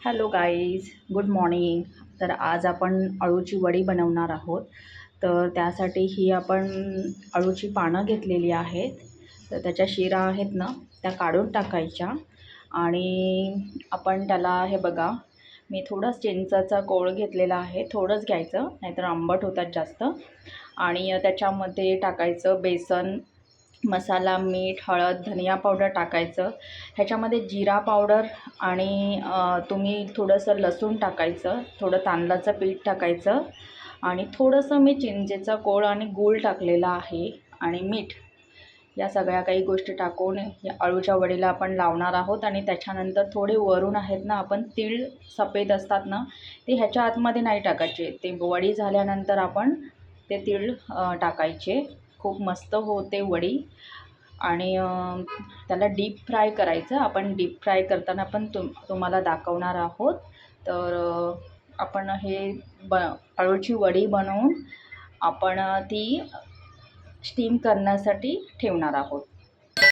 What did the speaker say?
Hello guys, good morning. तर आज आपण अळूची वडी बनवणार आहोत. तर त्यासाठी ही आपण अळूची पानं घेतलेली आहेत. तर त्याच्या शिरा आहेत ना, त्या काढून टाकायच्या. आणि आपण त्याला हे बघा, मी थोडंच चिंचाचा कोळ घेतलेला आहे. थोडंच घ्यायचं, नाहीतर आंबट होतात जास्त. आणि त्याच्यामध्ये टाकायचं बेसन, मसाला, मीठ, हळद, धनिया पावडर टाकायचं. ह्याच्यामध्ये जिरा पावडर आणि तुम्ही थोडंसं लसूण टाकायचं, थोडं तांदळाचं पीठ टाकायचं आणि थोडंसं मी चिंचेचा कोळ आणि गूळ टाकलेला आहे आणि मीठ. या सगळ्या काही गोष्टी टाकून या अळूच्या वडीला आपण लावणार आहोत. आणि त्याच्यानंतर थोडे वरून आहेत ना, आपण तीळ सफेद असतात ना, ते ह्याच्या आतमध्ये नाही टाकायचे. ते वडी झाल्यानंतर आपण ते तीळ टाकायचे. खूप मस्त होते वडी. आणि त्याला डीप फ्राय करायचं. आपण डीप फ्राय करताना पण तुम्हाला दाखवणार आहोत. तर आपण हे अळूची वडी बनवून आपण ती स्टीम करण्यासाठी ठेवणार आहोत.